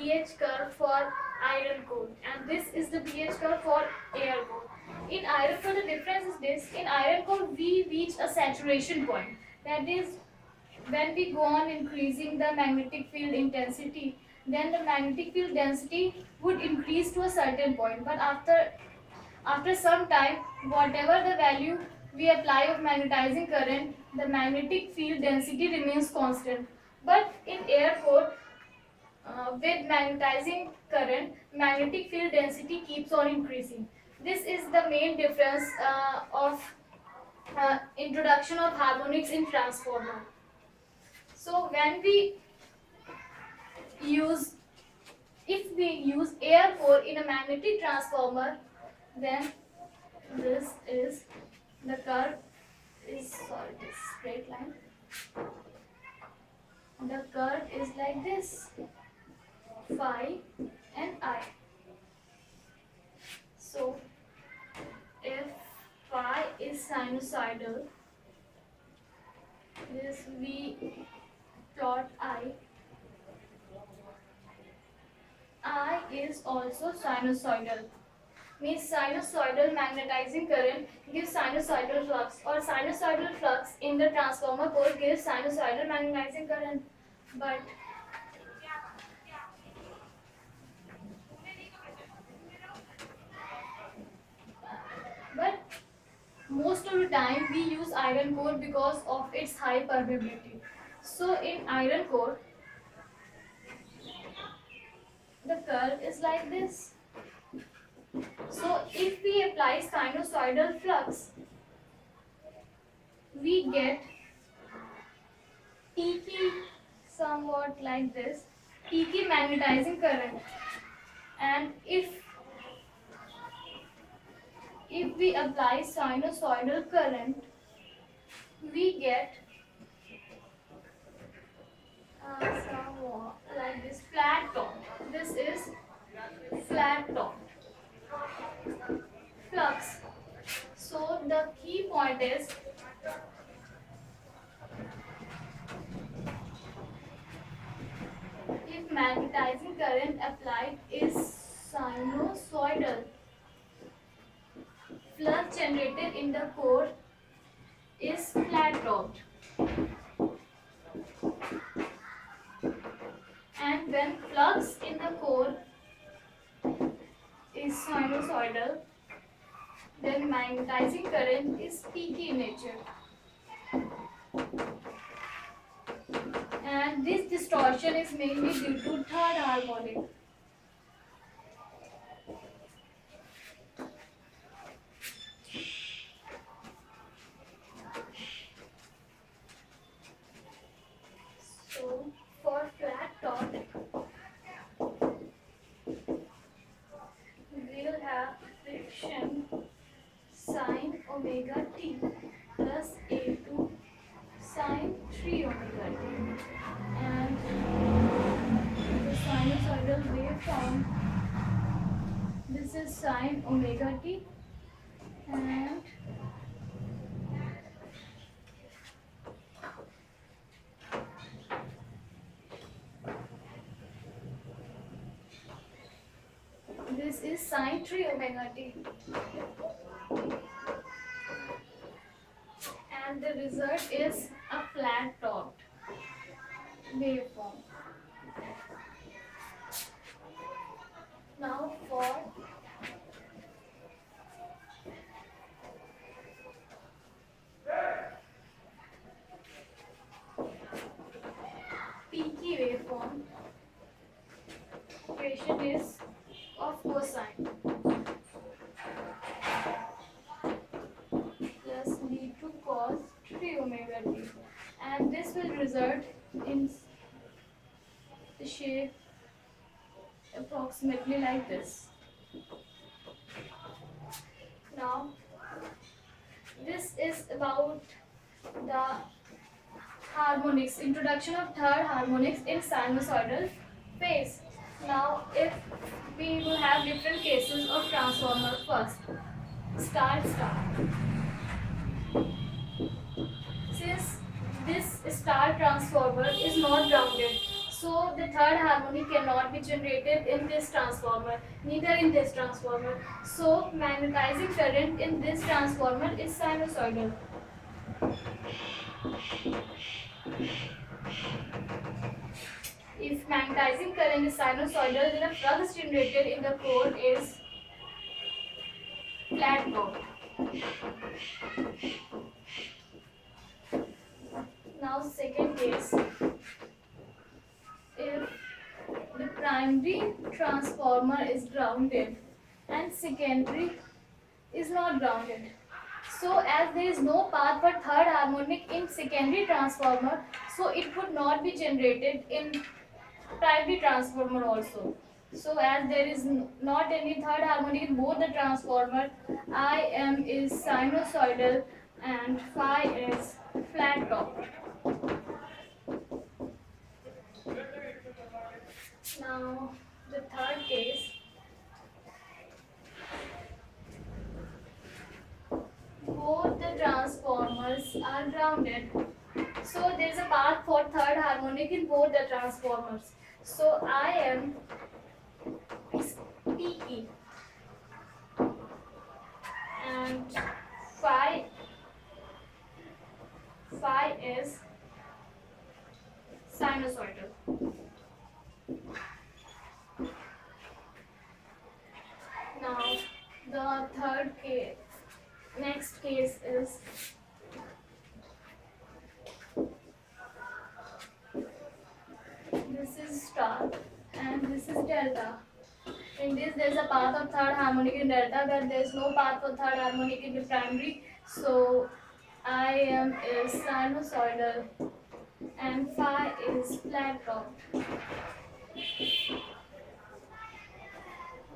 pH curve for iron core, and this is the pH curve for air core. In iron core, the difference is this: in iron core, we reach a saturation point. That is, when we go on increasing the magnetic field intensity, then the magnetic field density would increase to a certain point. But after some time, whatever the value we apply of magnetizing current, the magnetic field density remains constant. But in air core, with magnetizing current, magnetic field density keeps on increasing. This is the main difference of introduction of harmonics in transformer. So when we use, if we use air core in a magnetic transformer, then this is the curve is, sorry, this straight line. The curve is like this, phi and I. So if phi is sinusoidal, this we plot I is also sinusoidal. Means sinusoidal magnetizing current gives sinusoidal flux, or sinusoidal flux in the transformer core gives sinusoidal magnetizing current. But most of the time we use iron core because of its high permeability. So in iron core, the curve is like this. So if we apply sinusoidal flux, we get peaky, somewhat like this, peaky magnetizing current. And if we apply sinusoidal current, we get somewhat like this, flat top. This is flat top flux. So the key point is if magnetizing current applied is sinusoidal, flux generated in the core is flat topped. And when flux in the core is sinusoidal, then magnetizing current is peaky in nature. And this distortion is mainly due to third harmonic. So for flat top, we will have friction sine omega t plus A2 sine 3 omega t. And the sinusoidal waveform, this is sine omega t, and this is sine 3 omega t. And the result is a flat topped waveform. Now for peaky waveform, equation is of cosine plus d2 cos 3 omega t, and this will result in the shape approximately like this. Now this is about the harmonics, introduction of third harmonics in sinusoidal phase. Now if we will have different cases of transformer. First, star. Since this star transformer is not grounded, So the third harmonic cannot be generated in this transformer, neither in this transformer. So magnetizing current in this transformer is sinusoidal. If magnetizing current is sinusoidal, then the flux generated in the core is flat core. Now second case, if the primary transformer is grounded and secondary is not grounded. So as there is no path for third harmonic in secondary transformer, so it would not be generated in primary transformer also. So as there is not any third harmonic in both the transformer, Im is sinusoidal and phi is flat top. Now the third case, both the transformers are grounded. So there is a path for third harmonic in both the transformers. So Im is PE and phi is sinusoidal. Now the third case, next case is this is star and this is delta. In this there is a path of third harmonic in delta, but there is no path for third harmonic in the primary. So Im is sinusoidal and phi is flat top.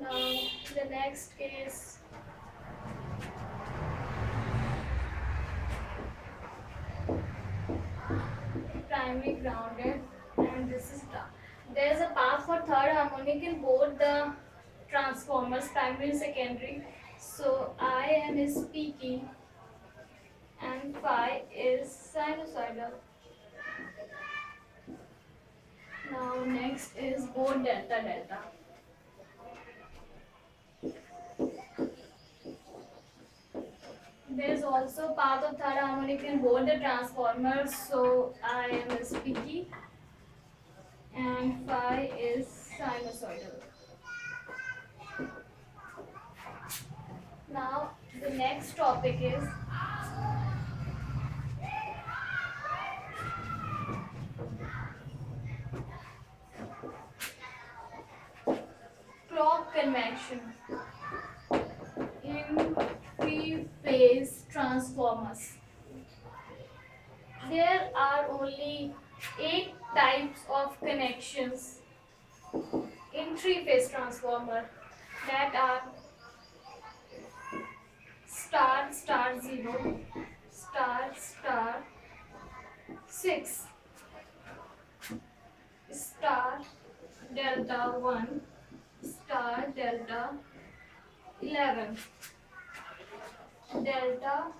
Now the next case, primary grounded and this is star. There is a path for third harmonic in both the transformers, primary and secondary. So Im is PQ and phi is sinusoidal. Now next is both delta delta. There is also path of third harmonic in both the transformers. So Im is PQ and phi is sinusoidal. Now the next topic is clock convection in three-phase transformers. There are only 8 types of connections in three-phase transformer, that are star star 0, star star 6, star delta 1, star delta 11, delta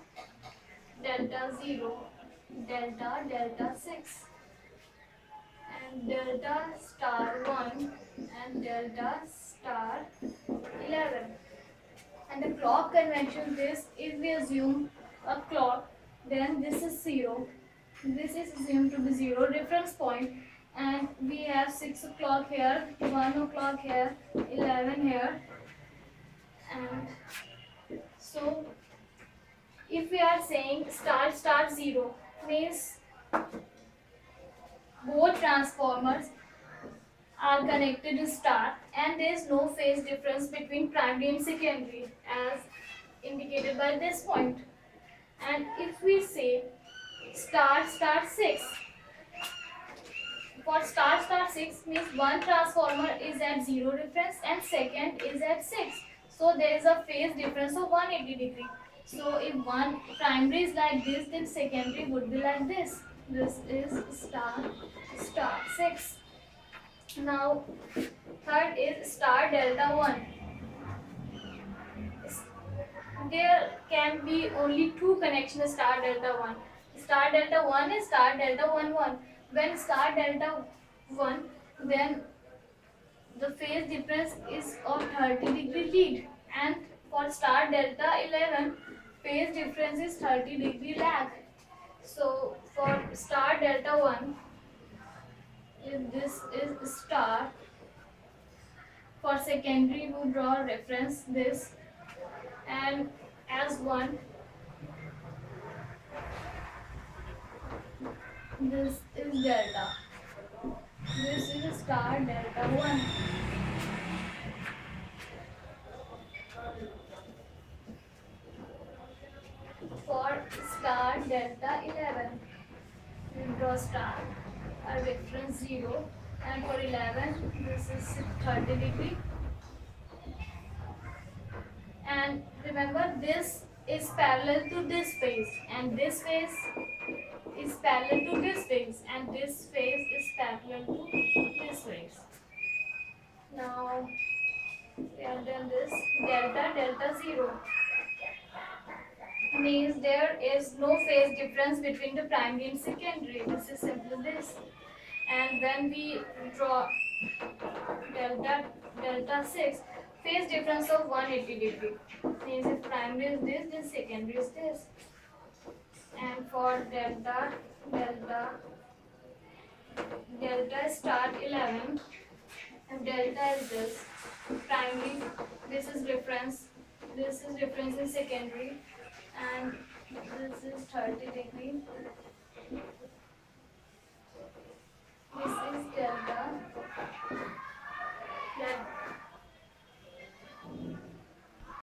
delta 0, delta delta 6, and delta star 1 and delta star 11. And the clock convention is, if we assume a clock, then this is 0, this is assumed to be 0 reference point, and we have 6 o'clock here, 1 o'clock here, 11 here, and so if we are saying star star 0 means both transformers are connected to star and there is no phase difference between primary and secondary as indicated by this point. And if we say star star 6, for star star 6 means one transformer is at 0 reference and second is at 6. So there is a phase difference of 180 degree. So if one primary is like this, then secondary would be like this. This is star star 6. Now third is star delta 1. There can be only two connections star delta 1. Star delta 1 is star delta 1 1. When star delta 1 then the phase difference is of 30-degree lead, and for star delta 11 phase difference is 30-degree lag. So for star delta 1, if this is star, for secondary we draw reference this, and as 1 this is delta, this is star delta 1. For star delta 11 we draw star, a reference 0, and for 11 this is 30-degree. And remember, this is parallel to this phase, and this phase is parallel to this phase, and this phase is parallel to this phase. Now we have done this. Delta 0 means there is no phase difference between the primary and secondary. This is simply this. And when we draw delta 6, phase difference of 180-degree. Means if primary is this, then secondary is this. And for delta star 11, if delta is this, primary, this is reference in secondary, and this is 30-degree,